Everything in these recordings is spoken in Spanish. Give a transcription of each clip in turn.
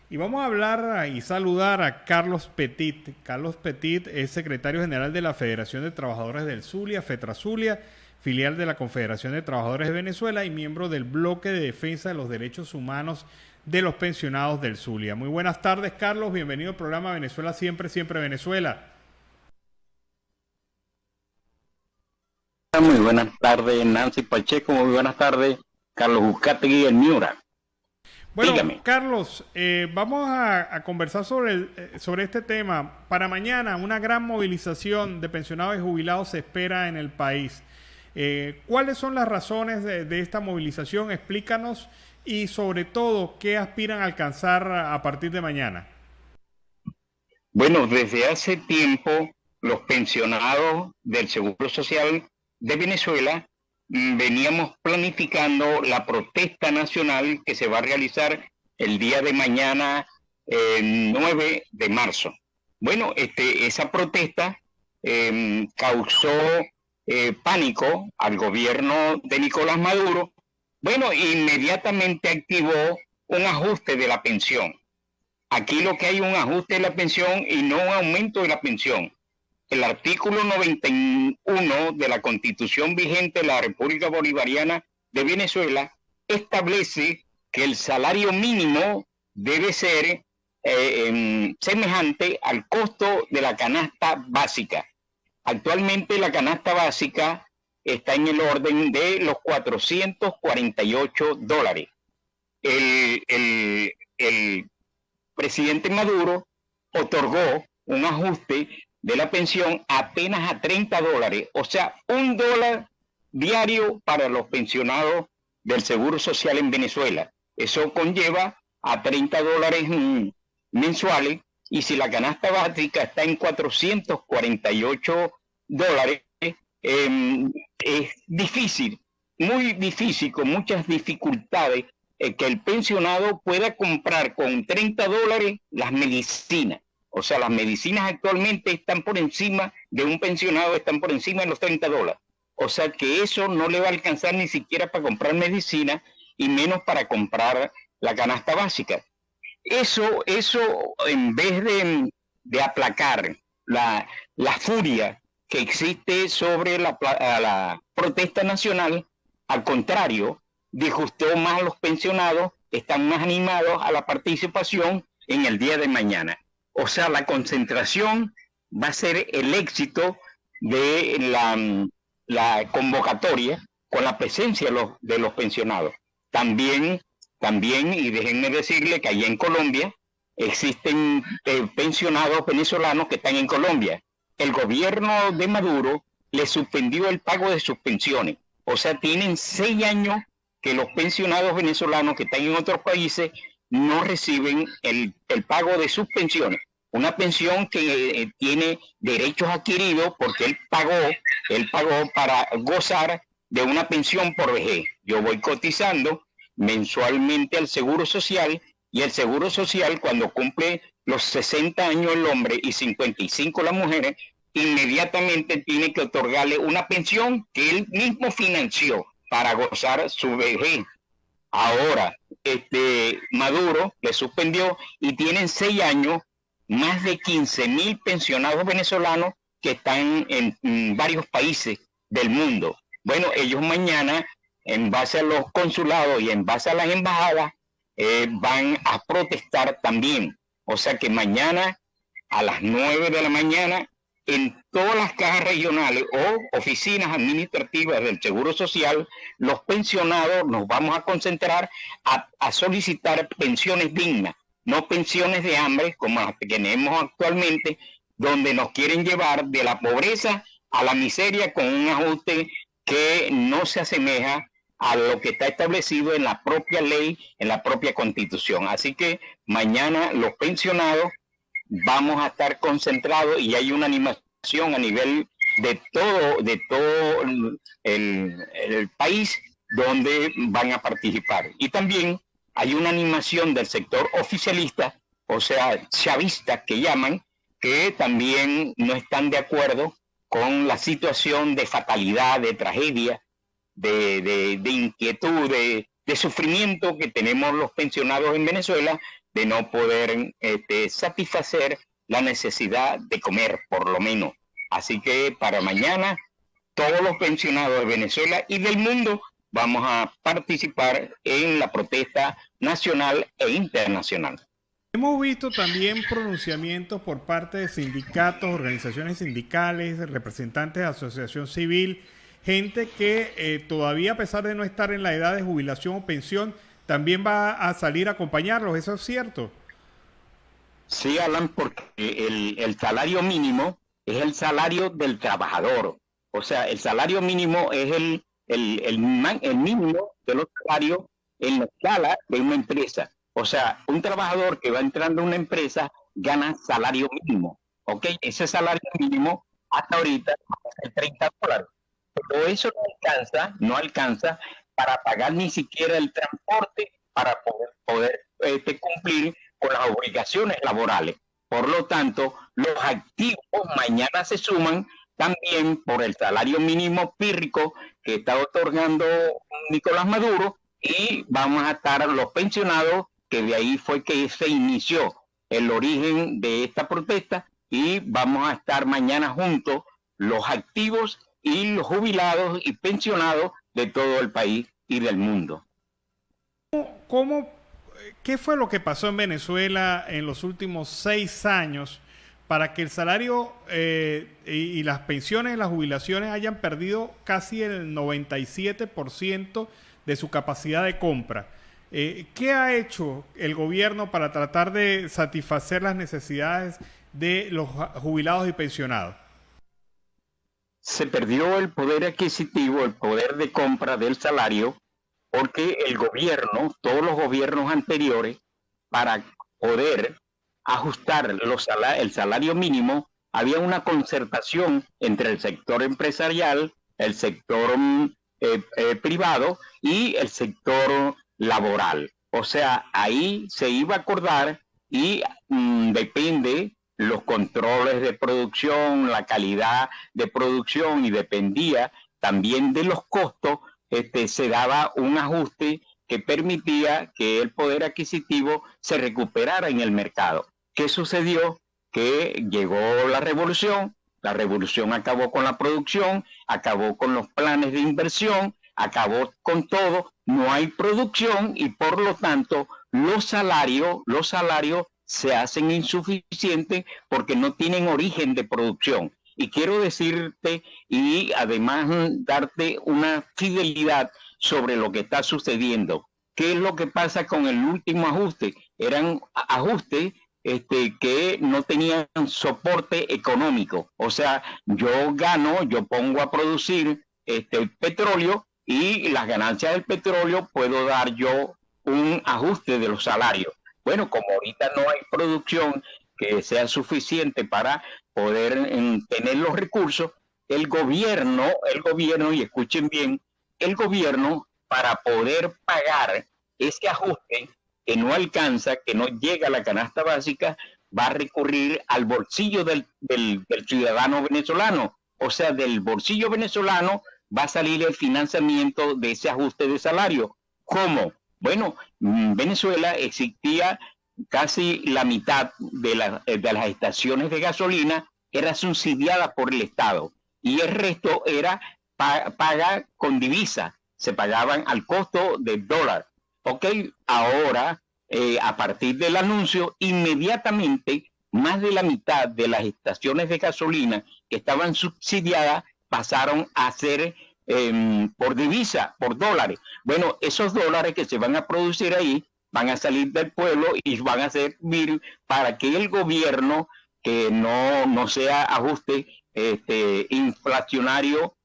Y vamos a hablar y saludar a Carlos Petit. Carlos Petit es secretario general de la Federación de Trabajadores del Zulia, FETRAZULIA, filial de la Confederación de Trabajadores de Venezuela y miembro del Bloque de Defensa de los Derechos Humanos de los Pensionados del Zulia. Muy buenas tardes, Carlos. Bienvenido al programa Venezuela Siempre, Siempre Venezuela. Muy buenas tardes, Nancy Pacheco. Muy buenas tardes, Carlos Uzcategui, el Miura. Bueno, Dígame. Carlos, vamos a conversar sobre este tema. Para mañana, una gran movilización de pensionados y jubilados se espera en el país. ¿Cuáles son las razones de esta movilización? Explícanos y, sobre todo, ¿qué aspiran a alcanzar a partir de mañana? Bueno, desde hace tiempo, los pensionados del Seguro Social de Venezuela veníamos planificando la protesta nacional que se va a realizar el día de mañana, 9 de marzo. Bueno, esa protesta causó pánico al gobierno de Nicolás Maduro. Bueno, inmediatamente activó un ajuste de la pensión. Aquí lo que hay es un ajuste de la pensión y no un aumento de la pensión. El artículo 91 de la Constitución vigente de la República Bolivariana de Venezuela establece que el salario mínimo debe ser semejante al costo de la canasta básica. Actualmente la canasta básica está en el orden de los $448. El presidente Maduro otorgó un ajuste de la pensión apenas a $30, o sea, $1 diario para los pensionados del Seguro Social en Venezuela. Eso conlleva a $30 mensuales, y si la canasta básica está en $448, es difícil, muy difícil, con muchas dificultades, que el pensionado pueda comprar con $30 las medicinas. O sea, las medicinas actualmente están por encima de un pensionado, están por encima de los $30. O sea que eso no le va a alcanzar ni siquiera para comprar medicina y menos para comprar la canasta básica. Eso en vez de aplacar la furia que existe sobre la protesta nacional, al contrario, disgustó más a los pensionados, están más animados a la participación en el día de mañana. O sea, la concentración va a ser el éxito de la convocatoria con la presencia de los pensionados. También, y déjenme decirle que allá en Colombia existen pensionados venezolanos que están en Colombia. El gobierno de Maduro les suspendió el pago de sus pensiones. O sea, tienen 6 años que los pensionados venezolanos que están en otros países no reciben el pago de sus pensiones. Una pensión que tiene derechos adquiridos porque él pagó para gozar de una pensión por vejez. Yo voy cotizando mensualmente al Seguro Social, y el Seguro Social, cuando cumple los 60 años el hombre y 55 las mujeres, inmediatamente tiene que otorgarle una pensión que él mismo financió para gozar su vejez. Ahora, Maduro le suspendió y tienen 6 años más de 15.000 pensionados venezolanos que están en varios países del mundo. Bueno, ellos mañana, en base a los consulados y en base a las embajadas, van a protestar también. O sea que mañana a las 9 de la mañana, en todas las cajas regionales o oficinas administrativas del Seguro Social, los pensionados nos vamos a concentrar a solicitar pensiones dignas, no pensiones de hambre como las que tenemos actualmente, donde nos quieren llevar de la pobreza a la miseria con un ajuste que no se asemeja a lo que está establecido en la propia ley, en la propia Constitución. Así que mañana los pensionados vamos a estar concentrados y hay una animación a nivel de todo el país donde van a participar. Y también hay una animación del sector oficialista, o sea, chavistas que llaman, que también no están de acuerdo con la situación de fatalidad, de tragedia, de inquietud, de sufrimiento que tenemos los pensionados en Venezuela de no poder satisfacer la necesidad de comer, por lo menos. Así que para mañana, todos los pensionados de Venezuela y del mundo vamos a participar en la protesta nacional e internacional. Hemos visto también pronunciamientos por parte de sindicatos, organizaciones sindicales, representantes de asociación civil, gente que todavía, a pesar de no estar en la edad de jubilación o pensión, también va a salir a acompañarlos. ¿Eso es cierto? Sí, Alan, porque el salario mínimo es el salario del trabajador. O sea, el salario mínimo es el mínimo de los salarios en la escala de una empresa. O sea, un trabajador que va entrando a una empresa gana salario mínimo. ¿Ok? Ese salario mínimo hasta ahorita es $30. Pero eso no alcanza para pagar ni siquiera el transporte para poder cumplir con las obligaciones laborales. Por lo tanto, los activos mañana se suman también por el salario mínimo pírrico que está otorgando Nicolás Maduro, y vamos a estar los pensionados, que de ahí fue que se inició el origen de esta protesta, y vamos a estar mañana juntos los activos y los jubilados y pensionados de todo el país y del mundo. ¿Qué fue lo que pasó en Venezuela en los últimos 6 años para que el salario y las pensiones y las jubilaciones hayan perdido casi el 97% de su capacidad de compra? ¿Qué ha hecho el gobierno para tratar de satisfacer las necesidades de los jubilados y pensionados? Se perdió el poder adquisitivo, el poder de compra del salario, porque el gobierno, todos los gobiernos anteriores, para poder ajustar el salario mínimo, había una concertación entre el sector empresarial, el sector privado y el sector laboral. O sea, ahí se iba a acordar y depende los controles de producción, la calidad de producción, y dependía también de los costos, se daba un ajuste que permitía que el poder adquisitivo se recuperara en el mercado. ¿Qué sucedió? Que llegó la revolución acabó con la producción, acabó con los planes de inversión, acabó con todo, no hay producción, y por lo tanto los salarios se hacen insuficientes porque no tienen origen de producción. Y quiero decirte, y además darte una fidelidad sobre lo que está sucediendo. ¿Qué es lo que pasa con el último ajuste? Eran ajustes que no tenían soporte económico. O sea, yo pongo a producir petróleo, y las ganancias del petróleo puedo dar yo un ajuste de los salarios. Bueno, como ahorita no hay producción que sea suficiente para poder tener los recursos, el gobierno, y escuchen bien, el gobierno, para poder pagar ese ajuste que no alcanza, que no llega a la canasta básica, va a recurrir al bolsillo del ciudadano venezolano. O sea, del bolsillo venezolano va a salir el financiamiento de ese ajuste de salario. ¿Cómo? Bueno, en Venezuela existía casi la mitad de las estaciones de gasolina era subsidiada por el Estado, y el resto era paga con divisa, se pagaban al costo del dólar. Ok, ahora a partir del anuncio, inmediatamente más de la mitad de las estaciones de gasolina que estaban subsidiadas pasaron a ser por divisa, por dólares. Bueno, esos dólares que se van a producir ahí van a salir del pueblo y van a servir para que el gobierno, que no sea ajuste inflacionario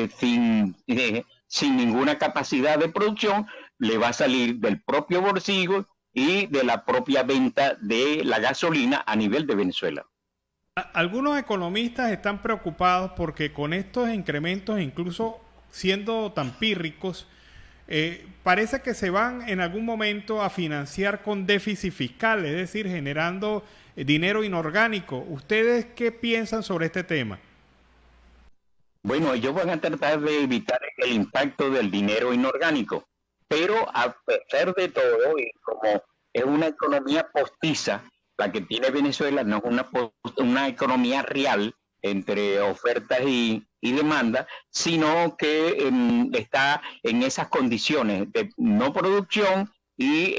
sin ninguna capacidad de producción, le va a salir del propio bolsillo y de la propia venta de la gasolina a nivel de Venezuela. Algunos economistas están preocupados porque con estos incrementos, incluso siendo tan pírricos, parece que se van en algún momento a financiar con déficit fiscal, es decir, generando dinero inorgánico. ¿Ustedes qué piensan sobre este tema? Bueno, ellos van a tratar de evitar el impacto del dinero inorgánico, pero a pesar de todo, y como es una economía postiza, la que tiene Venezuela no es una economía real entre ofertas y demanda, sino que está en esas condiciones de no producción y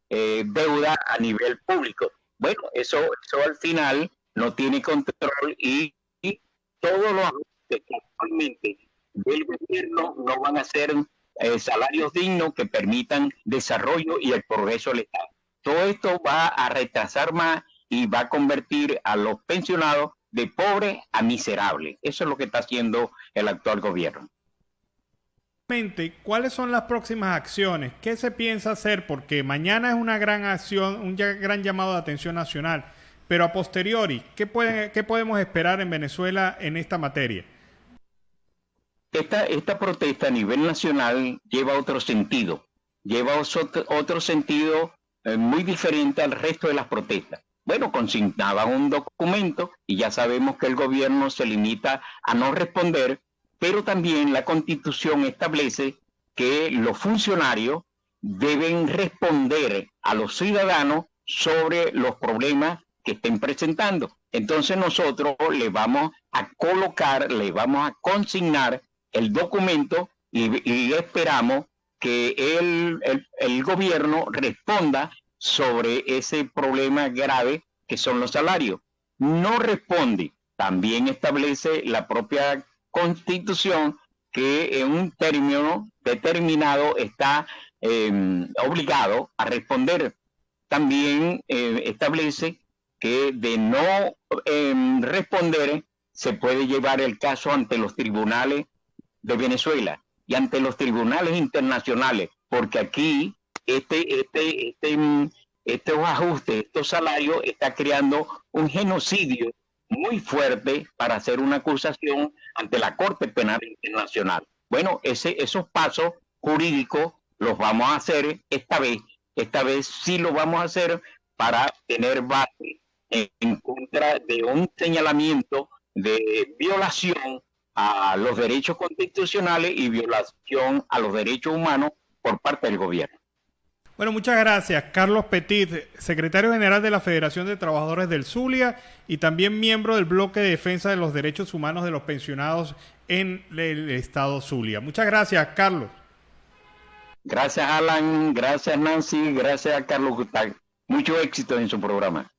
deuda a nivel público. Bueno, eso al final no tiene control y todos los ajustes que actualmente del gobierno no van a ser salarios dignos que permitan desarrollo y el progreso del Estado. Todo esto va a retrasar más y va a convertir a los pensionados de pobres a miserables. Eso es lo que está haciendo el actual gobierno. ¿Cuáles son las próximas acciones? ¿Qué se piensa hacer? Porque mañana es una gran acción, un gran llamado de atención nacional. Pero a posteriori, ¿qué podemos esperar en Venezuela en esta materia? Esta protesta a nivel nacional lleva otro sentido. Lleva otro sentido muy diferente al resto de las protestas. Bueno, consignaban un documento y ya sabemos que el gobierno se limita a no responder, pero también la Constitución establece que los funcionarios deben responder a los ciudadanos sobre los problemas que estén presentando. Entonces nosotros le vamos a colocar, le vamos a consignar el documento y esperamos que el gobierno responda sobre ese problema grave que son los salarios. No responde, también establece la propia Constitución que en un término determinado está obligado a responder. También establece que de no responder se puede llevar el caso ante los tribunales de Venezuela y ante los tribunales internacionales, porque aquí estos ajustes, estos salarios, está creando un genocidio muy fuerte para hacer una acusación ante la Corte Penal Internacional. Bueno, esos pasos jurídicos los vamos a hacer esta vez sí lo vamos a hacer para tener base en contra de un señalamiento de violación a los derechos constitucionales y violación a los derechos humanos por parte del gobierno. Bueno, muchas gracias. Carlos Petit, secretario general de la Federación de Trabajadores del Zulia y también miembro del Bloque de Defensa de los Derechos Humanos de los Pensionados en el Estado Zulia. Muchas gracias, Carlos. Gracias, Alan. Gracias, Nancy. Gracias a Carlos Gustavo. Mucho éxito en su programa.